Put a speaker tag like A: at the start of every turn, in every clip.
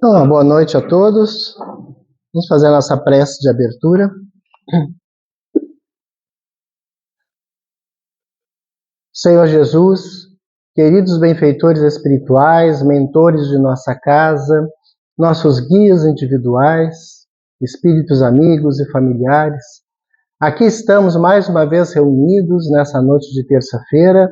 A: Então, boa noite a todos. Vamos fazer a nossa prece de abertura. Senhor Jesus, queridos benfeitores espirituais, mentores de nossa casa, nossos guias individuais, espíritos amigos e familiares, aqui estamos mais uma vez reunidos nessa noite de terça-feira,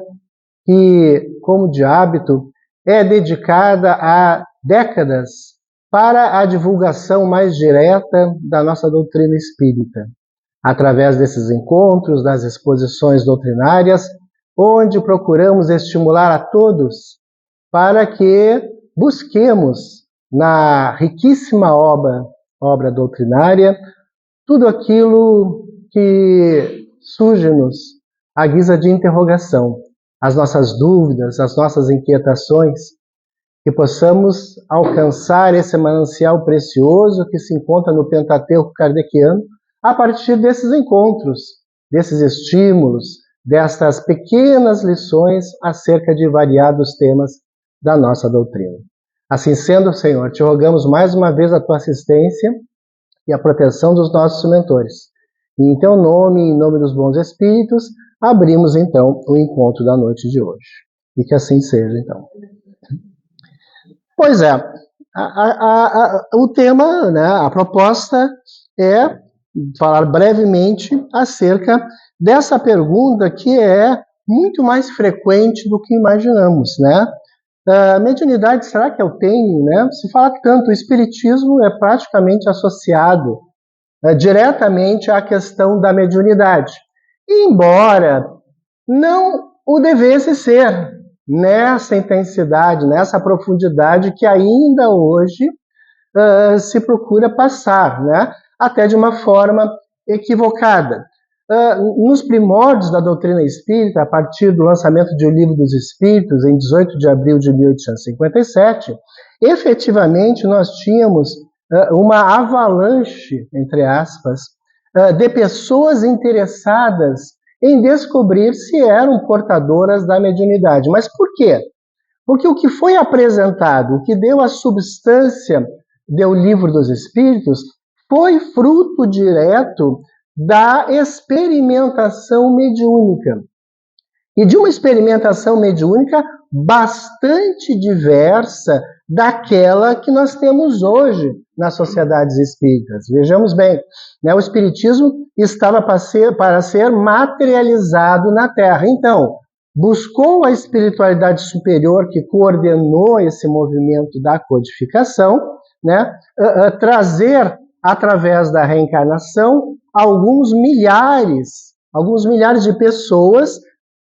A: que, como de hábito, é dedicada a décadas para a divulgação mais direta da nossa doutrina espírita, através desses encontros, das exposições doutrinárias, onde procuramos estimular a todos para que busquemos na riquíssima obra doutrinária tudo aquilo que surge-nos à guisa de interrogação, as nossas dúvidas, as nossas inquietações, que possamos alcançar esse manancial precioso que se encontra no Pentateuco kardeciano a partir desses encontros, desses estímulos, destas pequenas lições acerca de variados temas da nossa doutrina. Assim sendo, Senhor, te rogamos mais uma vez a tua assistência e a proteção dos nossos mentores. E em teu nome, em nome dos bons espíritos, abrimos então o encontro da noite de hoje. E que assim seja, então. Pois é, o tema, né, a proposta é falar brevemente acerca dessa pergunta que é muito mais frequente do que imaginamos, né? A mediunidade, será que eu tenho, né? Se fala que tanto o espiritismo é praticamente associado diretamente à questão da mediunidade, embora não o devesse ser nessa intensidade, nessa profundidade que ainda hoje se procura passar, né? Até de uma forma equivocada. Nos primórdios da doutrina espírita, a partir do lançamento de O Livro dos Espíritos, em 18 de abril de 1857, efetivamente nós tínhamos uma avalanche, entre aspas, de pessoas interessadas em descobrir se eram portadoras da mediunidade. Mas por quê? Porque o que foi apresentado, o que deu a substância do Livro dos Espíritos, foi fruto direto da experimentação mediúnica. E de uma experimentação mediúnica bastante diversa daquela que nós temos hoje nas sociedades espíritas. Vejamos bem, né, o espiritismo estava para ser materializado na Terra. Então, buscou a espiritualidade superior que coordenou esse movimento da codificação, né, trazer, através da reencarnação, alguns milhares de pessoas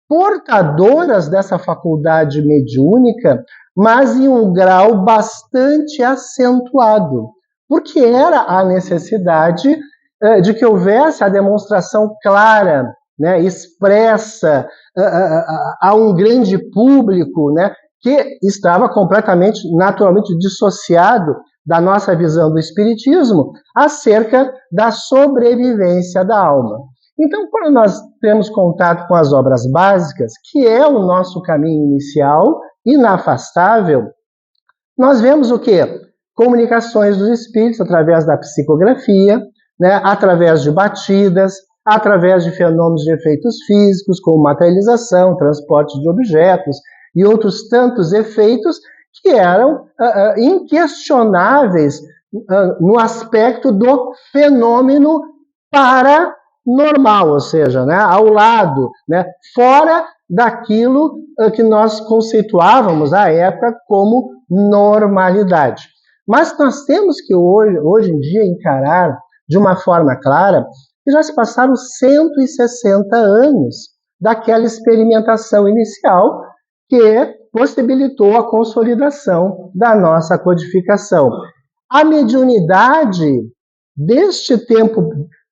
A: portadoras dessa faculdade mediúnica, mas em um grau bastante acentuado, porque era a necessidade de que houvesse a demonstração clara, né, expressa a um grande público, né, que estava completamente, naturalmente dissociado da nossa visão do espiritismo acerca da sobrevivência da alma. Então, quando nós temos contato com as obras básicas, que é o nosso caminho inicial, inafastável, nós vemos o quê? Comunicações dos espíritos através da psicografia, né, através de batidas, através de fenômenos de efeitos físicos, como materialização, transporte de objetos e outros tantos efeitos que eram inquestionáveis no aspecto do fenômeno paranormal, ou seja, né, ao lado, né, fora daquilo que nós conceituávamos à época como normalidade. Mas nós temos que hoje em dia encarar de uma forma clara que já se passaram 160 anos daquela experimentação inicial que possibilitou a consolidação da nossa codificação. A mediunidade deste tempo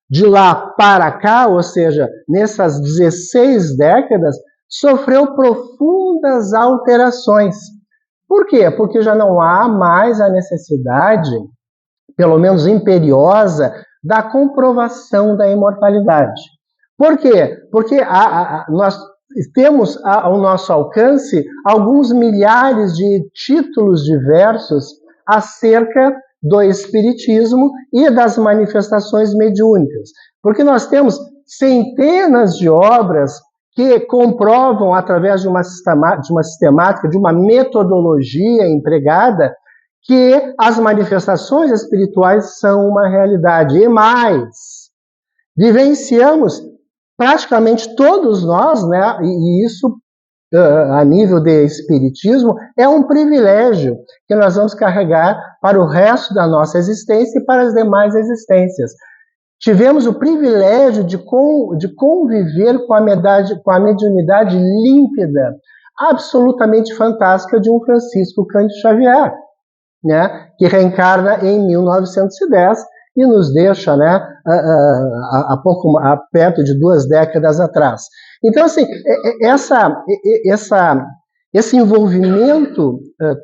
A: de lá para cá, ou seja, nessas 16 décadas, sofreu profundas alterações. Por quê? Porque já não há mais a necessidade, pelo menos imperiosa, da comprovação da imortalidade. Por quê? Porque nós temos ao nosso alcance alguns milhares de títulos diversos acerca do espiritismo e das manifestações mediúnicas. Porque nós temos centenas de obras que comprovam, através de uma sistemática, de uma metodologia empregada, que as manifestações espirituais são uma realidade. E mais, vivenciamos praticamente todos nós, né, e isso a nível de espiritismo é um privilégio que nós vamos carregar para o resto da nossa existência e para as demais existências. Tivemos o privilégio de conviver com a mediunidade límpida, absolutamente fantástica de um Francisco Cândido Xavier, né, que reencarna em 1910 e nos deixa, né, perto de 2 décadas atrás. Então, assim, esse envolvimento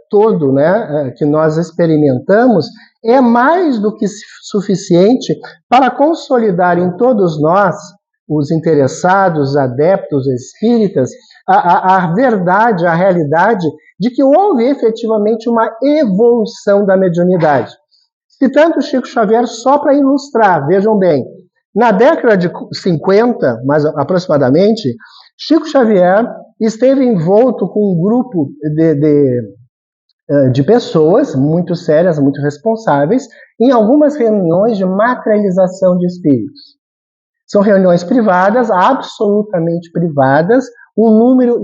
A: todo, né, que nós experimentamos é mais do que suficiente para consolidar em todos nós, os interessados, adeptos espíritas, a verdade, a realidade de que houve efetivamente uma evolução da mediunidade. Citando Chico Xavier só para ilustrar, vejam bem, na década de 50, mais aproximadamente, Chico Xavier esteve envolto com um grupo de pessoas muito sérias, muito responsáveis, em algumas reuniões de materialização de espíritos. São reuniões privadas, absolutamente privadas, um número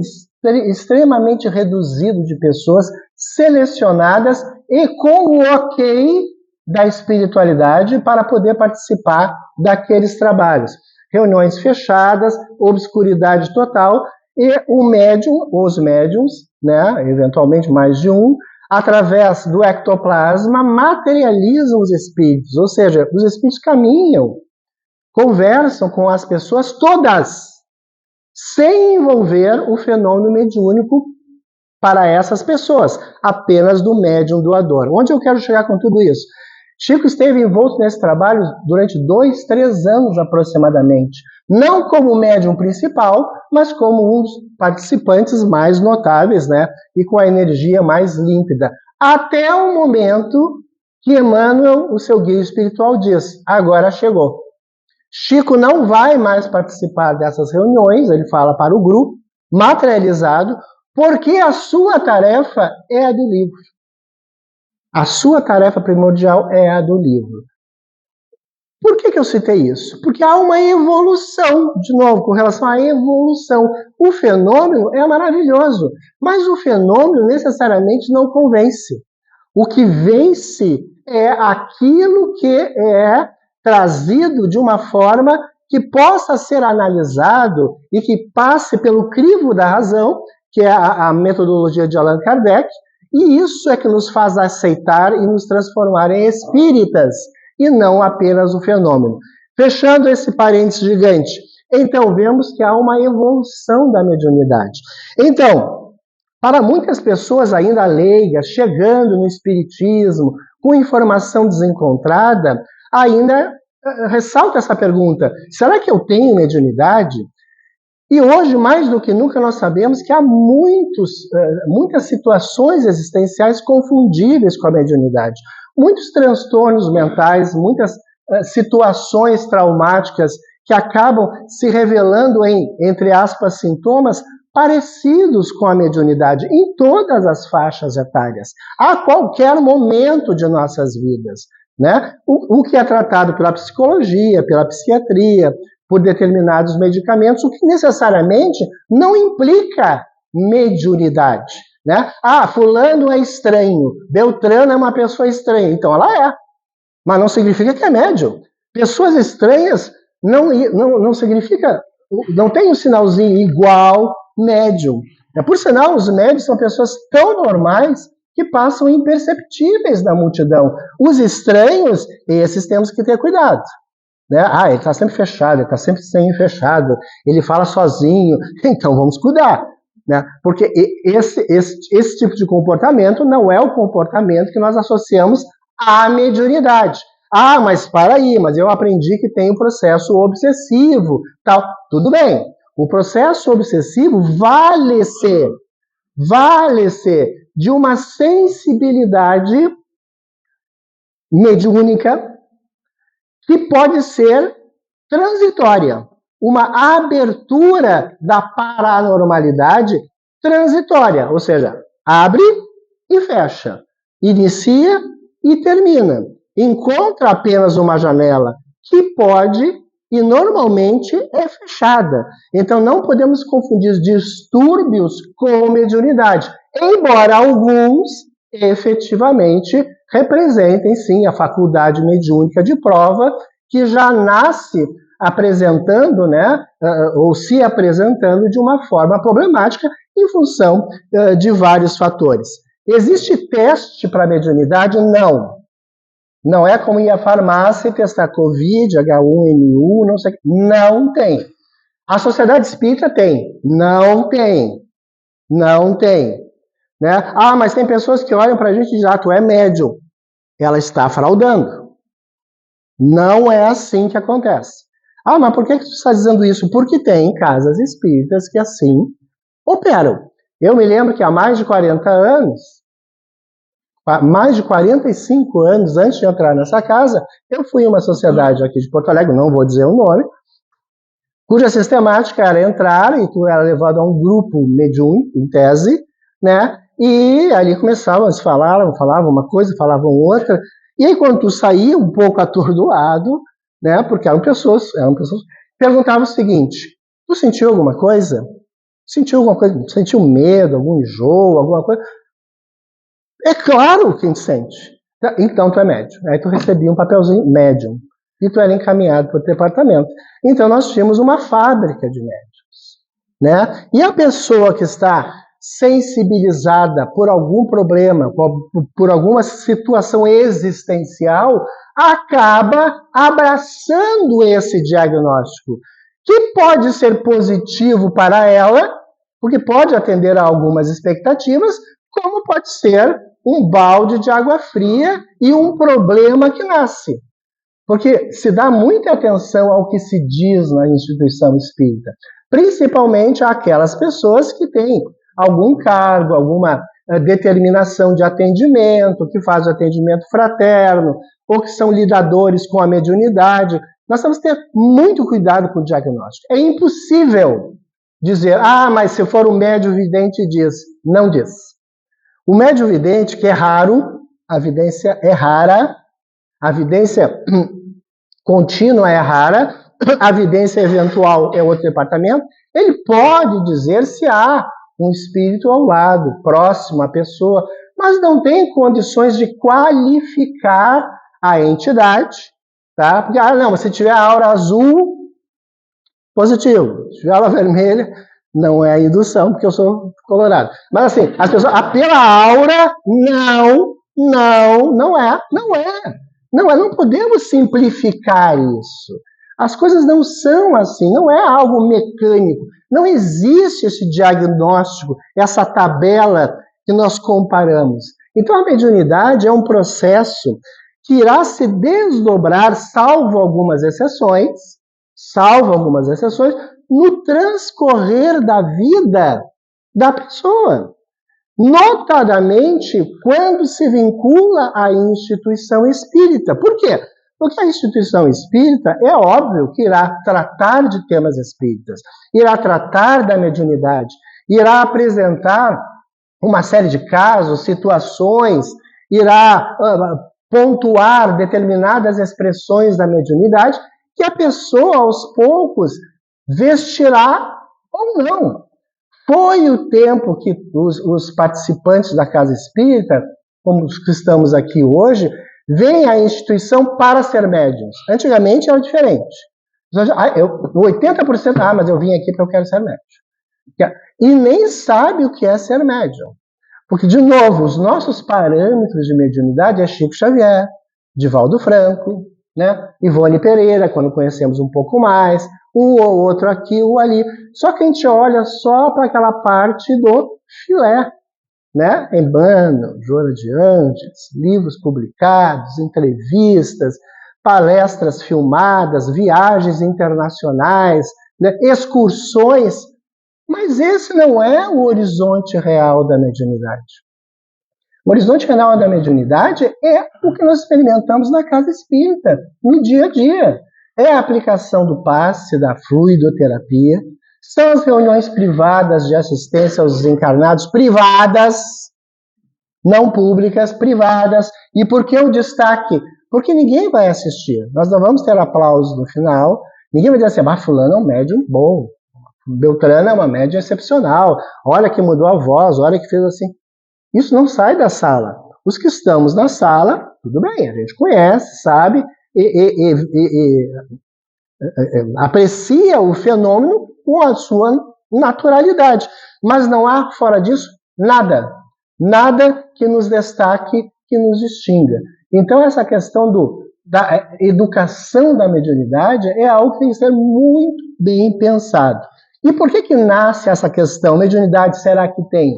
A: extremamente reduzido de pessoas selecionadas e com o ok da espiritualidade para poder participar daqueles trabalhos. Reuniões fechadas, obscuridade total, e o médium, os médiums, né, eventualmente mais de um, através do ectoplasma, materializam os espíritos, ou seja, os espíritos caminham, conversam com as pessoas todas, sem envolver o fenômeno mediúnico para essas pessoas, apenas do médium doador. Onde eu quero chegar com tudo isso? Chico esteve envolto nesse trabalho durante 2, 3 anos aproximadamente, não como médium principal, mas como um dos participantes mais notáveis, né, e com a energia mais límpida, até o momento que Emmanuel, o seu guia espiritual, diz: agora chegou. Chico não vai mais participar dessas reuniões, ele fala para o grupo, materializado, porque a sua tarefa é a do livro. A sua tarefa primordial é a do livro. Por que eu citei isso? Porque há uma evolução, de novo, com relação à evolução. O fenômeno é maravilhoso, mas o fenômeno necessariamente não convence. O que vence é aquilo que é trazido de uma forma que possa ser analisado e que passe pelo crivo da razão, que é a metodologia de Allan Kardec, e isso é que nos faz aceitar e nos transformar em espíritas, e não apenas o fenômeno. Fechando esse parênteses gigante, então vemos que há uma evolução da mediunidade. Então, para muitas pessoas ainda leigas, chegando no espiritismo, com informação desencontrada, ainda ressalta essa pergunta: será que eu tenho mediunidade? E hoje, mais do que nunca, nós sabemos que há muitas situações existenciais confundíveis com a mediunidade. Muitos transtornos mentais, muitas situações traumáticas que acabam se revelando em, entre aspas, sintomas parecidos com a mediunidade em todas as faixas etárias, a qualquer momento de nossas vidas, né? O que é tratado pela psicologia, pela psiquiatria, por determinados medicamentos, o que necessariamente não implica mediunidade, né? Ah, fulano é estranho, Beltrano é uma pessoa estranha, então ela é, mas não significa que é médium. Pessoas estranhas não significa, não tem um sinalzinho igual médium. Por sinal, os médiums são pessoas tão normais que passam imperceptíveis na multidão. Os estranhos, esses temos que ter cuidado. Né? Ah, ele está sempre fechado, ele está sempre semi-fechado, ele fala sozinho, então vamos cuidar. Né? Porque esse tipo de comportamento não é o comportamento que nós associamos à mediunidade. Ah, mas para aí, mas eu aprendi que tem um processo obsessivo, tal. Tudo bem, o processo obsessivo vale-se de uma sensibilidade mediúnica que pode ser transitória, uma abertura da paranormalidade transitória, ou seja, abre e fecha, inicia e termina. Encontra apenas uma janela que pode e normalmente é fechada. Então não podemos confundir distúrbios com mediunidade, embora alguns efetivamente representem sim a faculdade mediúnica de prova, que já nasce apresentando, né, ou se apresentando de uma forma problemática em função de vários fatores. Existe teste para mediunidade? Não. Não é como ir à farmácia e testar Covid, H1N1, não sei. Não tem. A Sociedade Espírita tem. Não tem. Não tem. Né? Ah, mas tem pessoas que olham para a gente e dizem, tu é médium. Ela está fraudando. Não é assim que acontece. Ah, mas por que tu está dizendo isso? Porque tem casas espíritas que assim operam. Eu me lembro que há mais de 40 anos, mais de 45 anos antes de entrar nessa casa, eu fui em uma sociedade aqui de Porto Alegre, não vou dizer o nome, cuja sistemática era entrar e tu era levado a um grupo mediúnico, em tese, né? E ali começavam, eles falavam uma coisa, falavam outra, e aí quando tu saía um pouco atordoado, né? Porque eram pessoas, perguntavam o seguinte: tu sentiu alguma coisa? Sentiu alguma coisa? Sentiu medo, algum enjoo, alguma coisa? É claro que a gente sente. Então tu é médium. Aí tu recebia um papelzinho médium. E tu era encaminhado para o departamento. Então nós tínhamos uma fábrica de médiums. Né? E a pessoa que está sensibilizada por algum problema, por alguma situação existencial, acaba abraçando esse diagnóstico, que pode ser positivo para ela, porque pode atender a algumas expectativas, como pode ser um balde de água fria e um problema que nasce. Porque se dá muita atenção ao que se diz na instituição espírita, principalmente aquelas pessoas que têm algum cargo, alguma determinação de atendimento, que fazem atendimento fraterno, ou que são lidadores com a mediunidade. Nós temos que ter muito cuidado com o diagnóstico. É impossível dizer, mas se for um médium vidente diz. Não diz. O médium vidente, que é raro, a evidência é rara, a evidência contínua é rara, a evidência eventual é outro departamento, ele pode dizer se há um espírito ao lado, próximo à pessoa, mas não tem condições de qualificar a entidade, tá? Porque, não, se tiver a aura azul, positivo. Se tiver a aura vermelha, não é indução, porque eu sou colorado. Mas assim, as pessoas, pela aura, não é. Não podemos simplificar isso. As coisas não são assim, não é algo mecânico. Não existe esse diagnóstico, essa tabela que nós comparamos. Então, a mediunidade é um processo que irá se desdobrar, salvo algumas exceções, no transcorrer da vida da pessoa. Notadamente, quando se vincula à instituição espírita. Por quê? Porque a instituição espírita é óbvio que irá tratar de temas espíritas, irá tratar da mediunidade, irá apresentar uma série de casos, situações, irá pontuar determinadas expressões da mediunidade que a pessoa, aos poucos, vestirá ou não. Foi o tempo que os participantes da Casa Espírita, como os que estamos aqui hoje, vêm à instituição para ser médiums. Antigamente era diferente. 80%, mas eu vim aqui porque eu quero ser médium. E nem sabe o que é ser médium. Porque, de novo, os nossos parâmetros de mediunidade é Chico Xavier, Divaldo Franco, né? Ivone Pereira, quando conhecemos um pouco mais, um ou outro aqui ou ali. Só que a gente olha só para aquela parte do filé, né? Emmanuel, Joana de Ângeles, livros publicados, entrevistas, palestras filmadas, viagens internacionais, né? Excursões. Mas esse não é o horizonte real da mediunidade. O horizonte final da mediunidade é o que nós experimentamos na casa espírita, no dia a dia. É a aplicação do passe, da fluidoterapia, são as reuniões privadas de assistência aos desencarnados, privadas, não públicas, privadas. E por que o destaque? Porque ninguém vai assistir. Nós não vamos ter aplausos no final. Ninguém vai dizer assim, fulano é um médium bom. Beltrana é uma médium excepcional. Olha que mudou a voz, olha que fez assim. Isso não sai da sala. Os que estamos na sala, tudo bem, a gente conhece, sabe, aprecia o fenômeno com a sua naturalidade. Mas não há, fora disso, nada. Nada que nos destaque, que nos distinga. Então, essa questão da educação da mediunidade é algo que tem que ser muito bem pensado. E por que nasce essa questão? Mediunidade será que tem?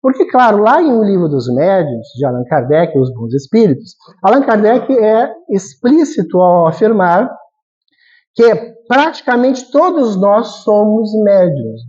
A: Porque, claro, lá em O Livro dos Médiuns, de Allan Kardec e os Bons Espíritos, Allan Kardec é explícito ao afirmar que praticamente todos nós somos médiuns,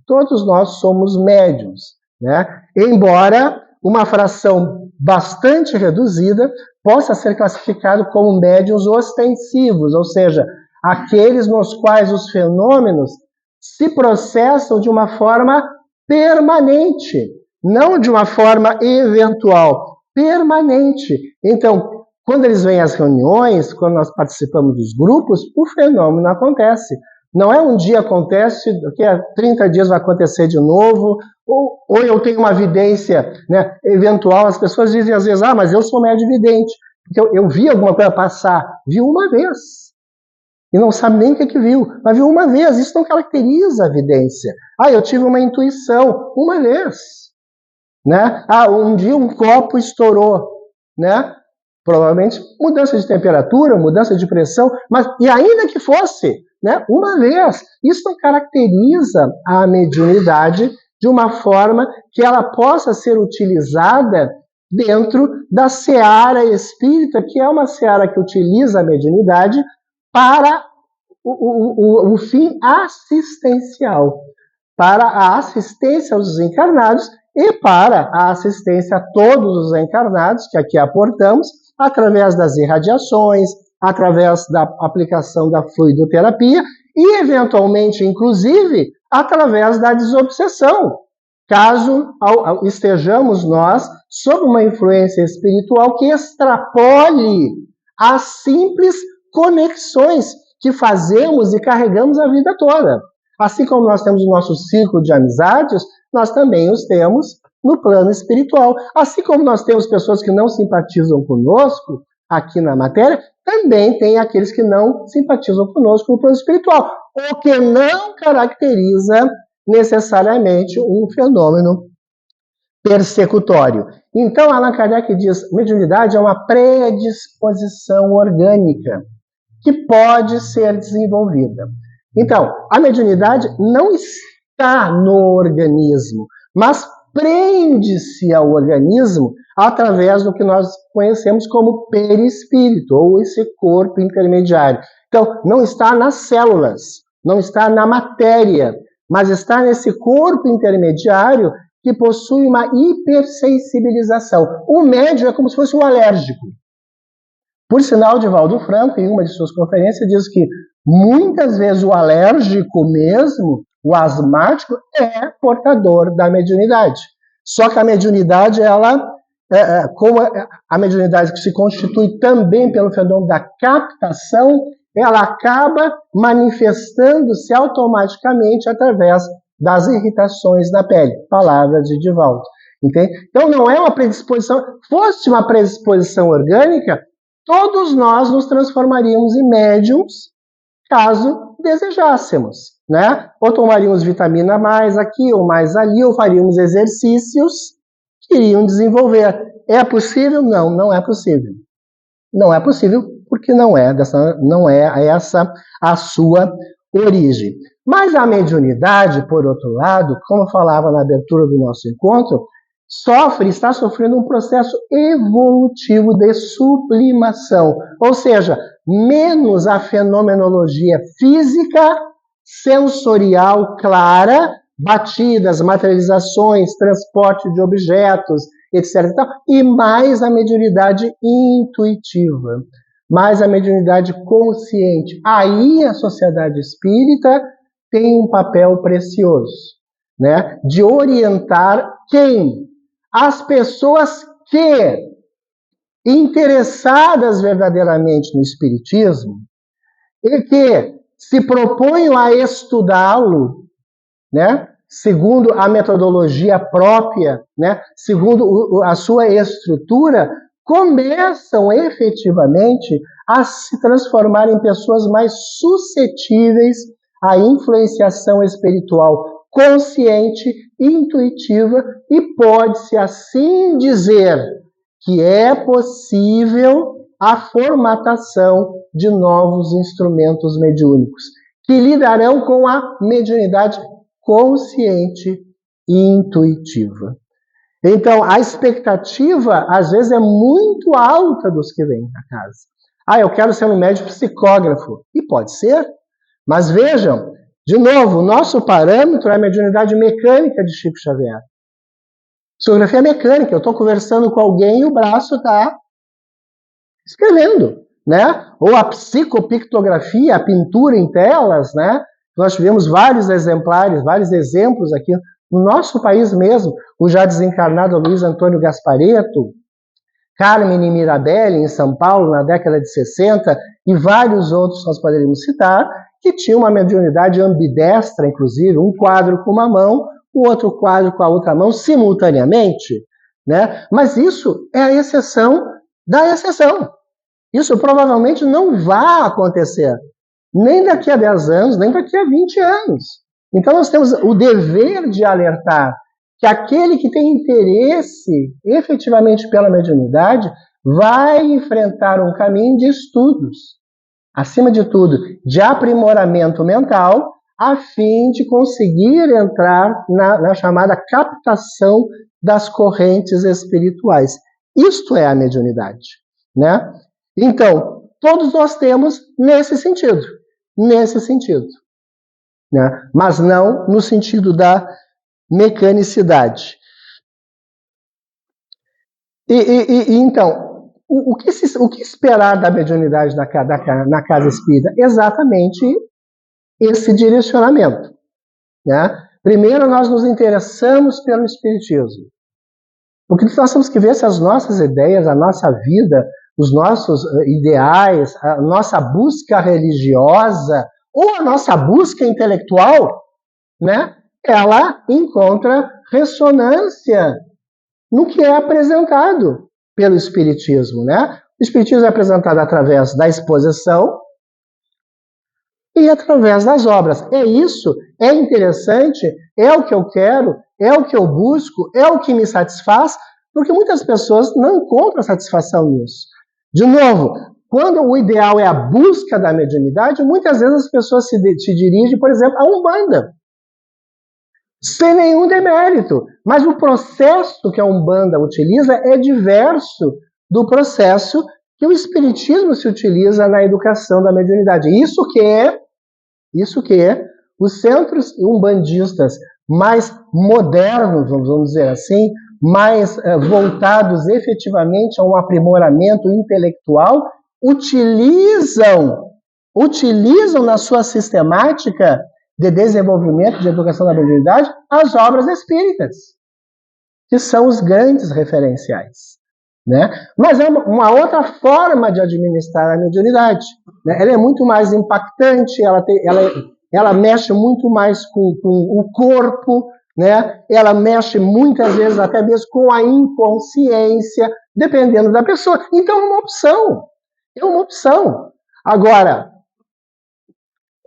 A: todos nós somos médiuns, né? Embora uma fração bastante reduzida possa ser classificado como médiuns ostensivos, ou seja, aqueles nos quais os fenômenos se processam de uma forma permanente, não de uma forma eventual, permanente. Então, quando eles vêm às reuniões, quando nós participamos dos grupos, o fenômeno acontece. Não é um dia acontece, daqui a 30 dias vai acontecer de novo, ou eu tenho uma vidência, né, eventual. As pessoas dizem às vezes, mas eu sou médio vidente, porque eu vi alguma coisa passar. Viu uma vez. E não sabe nem o que viu, mas viu uma vez. Isso não caracteriza a vidência. Eu tive uma intuição, uma vez. Né? Um dia um copo estourou, né? Provavelmente mudança de temperatura, mudança de pressão, mas e ainda que fosse, né, uma vez, isso não caracteriza a mediunidade de uma forma que ela possa ser utilizada dentro da seara espírita, que é uma seara que utiliza a mediunidade para o fim assistencial, para a assistência aos desencarnados e para a assistência a todos os encarnados que aqui aportamos, através das irradiações, através da aplicação da fluidoterapia e, eventualmente, inclusive, através da desobsessão, caso estejamos nós sob uma influência espiritual que extrapole as simples conexões que fazemos e carregamos a vida toda. Assim como nós temos o nosso círculo de amizades, nós também os temos no plano espiritual. Assim como nós temos pessoas que não simpatizam conosco aqui na matéria, também tem aqueles que não simpatizam conosco no plano espiritual, o que não caracteriza necessariamente um fenômeno persecutório. Então, Allan Kardec diz, mediunidade é uma predisposição orgânica que pode ser desenvolvida. Então, a mediunidade não está no organismo, mas prende-se ao organismo através do que nós conhecemos como perispírito, ou esse corpo intermediário. Então, não está nas células, não está na matéria, mas está nesse corpo intermediário que possui uma hipersensibilização. O médium é como se fosse um alérgico. Por sinal, Divaldo Franco, em uma de suas conferências, diz que muitas vezes o alérgico mesmo, o asmático, é portador da mediunidade. Só que a mediunidade, como a mediunidade que se constitui também pelo fenômeno da captação, ela acaba manifestando-se automaticamente através das irritações na pele. Palavras de Divaldo. Entende? Então não é uma predisposição. Fosse uma predisposição orgânica, todos nós nos transformaríamos em médiums, caso desejássemos, né? Ou tomaríamos vitamina mais aqui ou mais ali, ou faríamos exercícios que iriam desenvolver. É possível? Não, não é possível. Não é possível porque não é essa a sua origem. Mas a mediunidade, por outro lado, como eu falava na abertura do nosso encontro, está sofrendo um processo evolutivo de sublimação, ou seja, menos a fenomenologia física, sensorial clara, batidas, materializações, transporte de objetos, etc. E mais a mediunidade intuitiva, mais a mediunidade consciente. Aí a sociedade espírita tem um papel precioso, né, de orientar quem? As pessoas que, interessadas verdadeiramente no espiritismo, e que se propõem a estudá-lo, né, segundo a metodologia própria, né, segundo a sua estrutura, começam efetivamente a se transformar em pessoas mais suscetíveis à influenciação espiritual consciente, intuitiva, e pode-se assim dizer que é possível a formatação de novos instrumentos mediúnicos, que lidarão com a mediunidade consciente e intuitiva. Então, a expectativa, às vezes, é muito alta dos que vêm à casa. Ah, eu quero ser um médium psicógrafo. E pode ser. Mas vejam, de novo, o nosso parâmetro é a mediunidade mecânica de Chico Xavier. Psicografia mecânica. Eu estou conversando com alguém e o braço está escrevendo, né? Ou a psicopictografia, a pintura em telas, né? Nós tivemos vários exemplares, vários exemplos aqui no nosso país mesmo. O já desencarnado Luiz Antônio Gasparetto, Carmen Mirabelli, em São Paulo, na década de 60, e vários outros nós poderíamos citar, que tinham uma mediunidade ambidestra, inclusive, um quadro com uma mão, o outro quadro com a outra mão, simultaneamente, né? Mas isso é a exceção da exceção. Isso provavelmente não vai acontecer, nem daqui a 10 anos, nem daqui a 20 anos. Então nós temos o dever de alertar que aquele que tem interesse efetivamente pela mediunidade vai enfrentar um caminho de estudos, acima de tudo, de aprimoramento mental, a fim de conseguir entrar na chamada captação das correntes espirituais. Isto é a mediunidade, né? Então, todos nós temos nesse sentido, né? Mas não no sentido da mecanicidade. Então, o que esperar da mediunidade na casa espírita? Exatamente esse direcionamento, né? Primeiro, nós nos interessamos pelo espiritismo, porque nós temos que ver se as nossas ideias, a nossa vida, os nossos ideais, a nossa busca religiosa ou a nossa busca intelectual, né, ela encontra ressonância no que é apresentado pelo Espiritismo, né? O Espiritismo é apresentado através da exposição e através das obras. É isso, é interessante, é o que eu quero, é o que eu busco, é o que me satisfaz, porque muitas pessoas não encontram satisfação nisso. De novo, quando o ideal é a busca da mediunidade, muitas vezes as pessoas se dirigem, por exemplo, a Umbanda, sem nenhum demérito. Mas o processo que a Umbanda utiliza é diverso do processo que o Espiritismo se utiliza na educação da mediunidade. Isso que é os centros umbandistas mais modernos, vamos dizer assim, mais voltados efetivamente a um aprimoramento intelectual, utilizam na sua sistemática de desenvolvimento de educação da mediunidade as obras espíritas, que são os grandes referenciais, né? Mas é uma outra forma de administrar a mediunidade, né? Ela é muito mais impactante, ela mexe muito mais com o corpo, né? Ela mexe muitas vezes até mesmo com a inconsciência, dependendo da pessoa. Então é uma opção. Agora,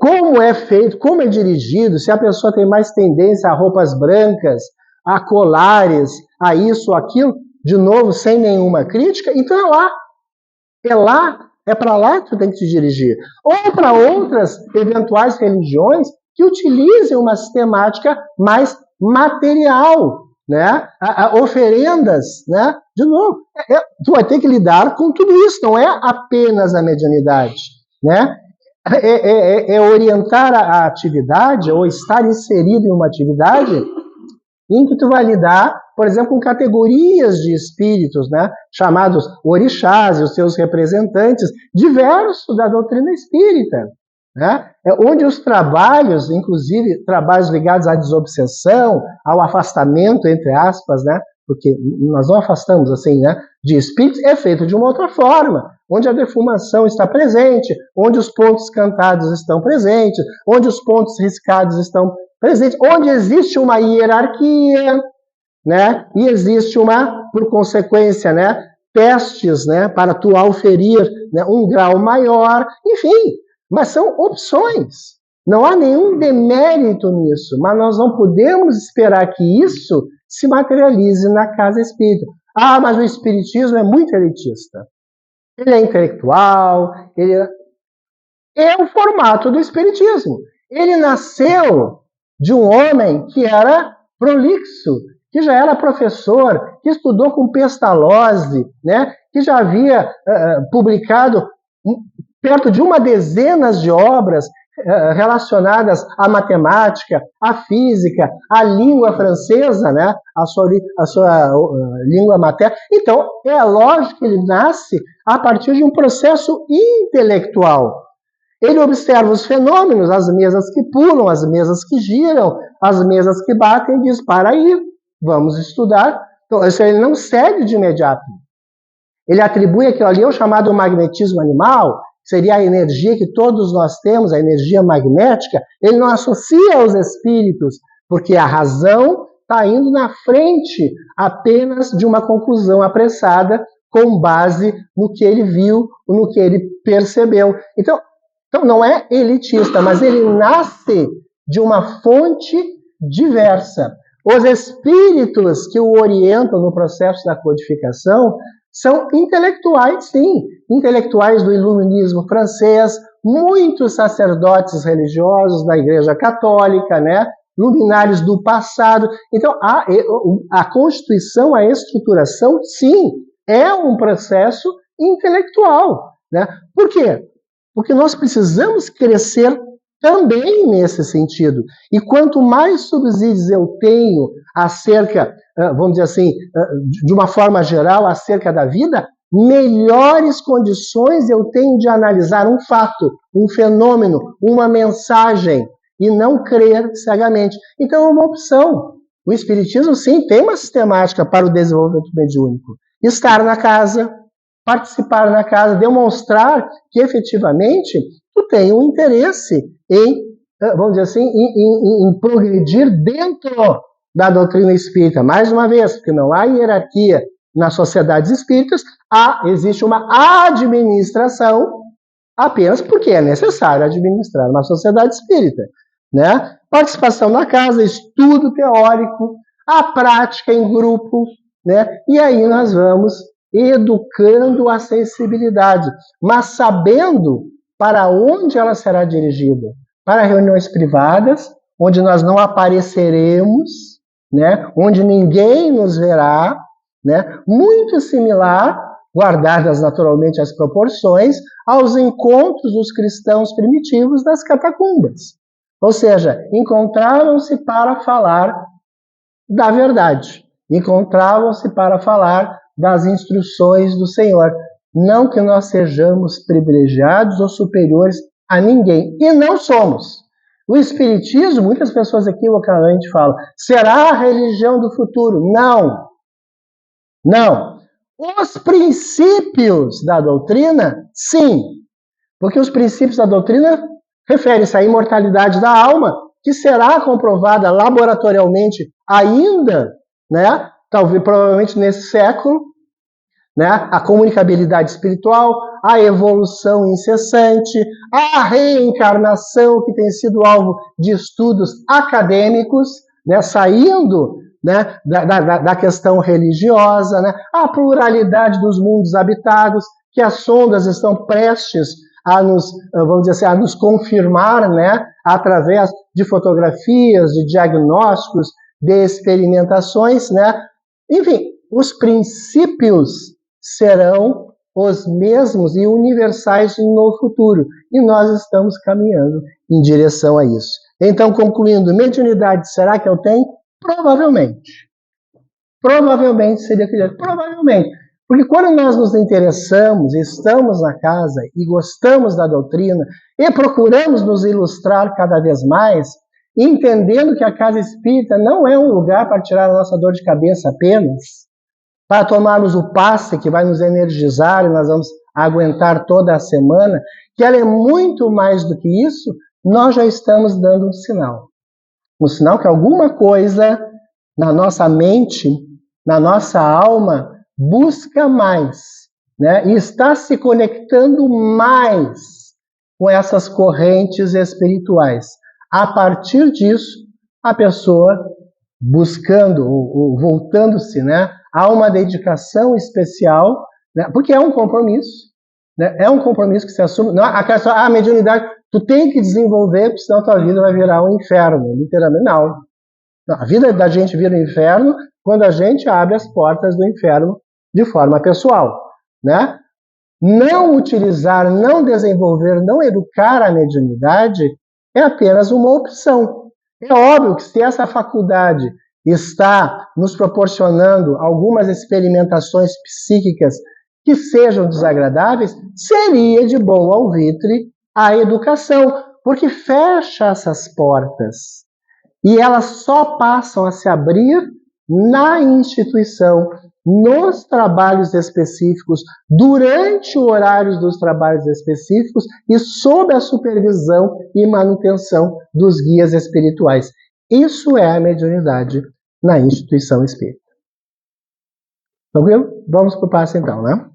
A: como é feito, como é dirigido, se a pessoa tem mais tendência a roupas brancas, a colares, a isso ou aquilo, de novo, sem nenhuma crítica, então é para lá que tu tem que te dirigir. Ou para outras eventuais religiões que utilizem uma sistemática mais material, né? Oferendas, né? De novo, tu vai ter que lidar com tudo isso, não é apenas a mediunidade, né? É orientar a atividade ou estar inserido em uma atividade em que tu vai lidar por exemplo, com categorias de espíritos, né, chamados orixás e os seus representantes, diversos da doutrina espírita, né, onde os trabalhos, inclusive trabalhos ligados à desobsessão, ao afastamento, entre aspas, né, porque nós não afastamos assim, né, de espíritos, é feito de uma outra forma, onde a defumação está presente, onde os pontos cantados estão presentes, onde os pontos riscados estão presentes, onde existe uma hierarquia, né, e existe uma, por consequência, né, testes, né, para tu auferir, né, um grau maior, enfim, mas são opções. Não há nenhum demérito nisso, mas nós não podemos esperar que isso se materialize na casa espírita. Ah, mas o espiritismo é muito elitista. Ele é intelectual, é o formato do espiritismo. Ele nasceu de um homem que era prolixo, que já era professor, que estudou com Pestalozzi, né, que já havia publicado perto de uma dezena de obras relacionadas à matemática, à física, à língua francesa, né, a sua língua materna. Então, é lógico que ele nasce a partir de um processo intelectual. Ele observa os fenômenos, as mesas que pulam, as mesas que giram, as mesas que batem, e diz, para aí, vamos estudar. Então, isso ele não segue de imediato. Ele atribui aquilo ali ao chamado magnetismo animal, seria a energia que todos nós temos, a energia magnética. Ele não associa aos espíritos, porque a razão está indo na frente apenas de uma conclusão apressada com base no que ele viu, no que ele percebeu. Então não é elitista, mas ele nasce de uma fonte diversa. Os espíritos que o orientam no processo da codificação são intelectuais, sim, intelectuais do iluminismo francês, muitos sacerdotes religiosos da Igreja Católica, né, luminares do passado. Então, a constituição, a estruturação, sim, é um processo intelectual, né? Por quê? Porque nós precisamos crescer também nesse sentido. E quanto mais subsídios eu tenho acerca, vamos dizer assim, de uma forma geral, acerca da vida, melhores condições eu tenho de analisar um fato, um fenômeno, uma mensagem, e não crer cegamente. Então é uma opção. O Espiritismo, sim, tem uma sistemática para o desenvolvimento mediúnico. Estar na casa, participar na casa, demonstrar que efetivamente tu tem um interesse em, vamos dizer assim, em progredir dentro da doutrina espírita. Mais uma vez, porque não há hierarquia nas sociedades espíritas, existe uma administração apenas porque é necessário administrar uma sociedade espírita, né? Participação na casa, estudo teórico, a prática em grupo, né? E aí nós vamos educando a sensibilidade, mas sabendo para onde ela será dirigida. Para reuniões privadas, onde nós não apareceremos, né? Onde ninguém nos verá, né? Muito similar, guardadas naturalmente as proporções, aos encontros dos cristãos primitivos das catacumbas. Ou seja, encontravam-se para falar da verdade, encontravam-se para falar das instruções do Senhor. Não que nós sejamos privilegiados ou superiores a ninguém, e não somos. O Espiritismo, muitas pessoas equivocadamente falam, será a religião do futuro. Não. Não. Os princípios da doutrina, sim. Porque os princípios da doutrina referem-se à imortalidade da alma, que será comprovada laboratorialmente ainda, né? Talvez, provavelmente nesse século, né? A comunicabilidade espiritual, a evolução incessante, a reencarnação, que tem sido alvo de estudos acadêmicos, né? Saindo, né? da questão religiosa, né? A pluralidade dos mundos habitados, que as sondas estão prestes a nos, vamos dizer assim, a nos confirmar, né? Através de fotografias, de diagnósticos, de experimentações, né? Enfim, os princípios serão os mesmos e universais no futuro. E nós estamos caminhando em direção a isso. Então, concluindo, mediunidade, será que eu tenho? Provavelmente. Provavelmente seria acreditado. Provavelmente. Porque quando nós nos interessamos, estamos na casa e gostamos da doutrina e procuramos nos ilustrar cada vez mais, entendendo que a casa espírita não é um lugar para tirar a nossa dor de cabeça apenas, para tomarmos o passe que vai nos energizar e nós vamos aguentar toda a semana, que ela é muito mais do que isso, nós já estamos dando um sinal. Um sinal que alguma coisa na nossa mente, na nossa alma, busca mais, né? E está se conectando mais com essas correntes espirituais. A partir disso, a pessoa buscando, ou voltando-se, né, a uma dedicação especial, né, porque é um compromisso, né, é um compromisso que se assume. Não, a mediunidade, tu tem que desenvolver, porque senão tua vida vai virar um inferno, literalmente não. A vida da gente vira um inferno quando a gente abre as portas do inferno de forma pessoal, né? Não utilizar, não desenvolver, não educar a mediunidade é apenas uma opção. É óbvio que se essa faculdade está nos proporcionando algumas experimentações psíquicas que sejam desagradáveis, seria de bom alvitre a educação, porque fecha essas portas. E elas só passam a se abrir na instituição, nos trabalhos específicos, durante o horário dos trabalhos específicos e sob a supervisão e manutenção dos guias espirituais. Isso é a mediunidade na instituição espírita. Tranquilo? Vamos para o passo então, né?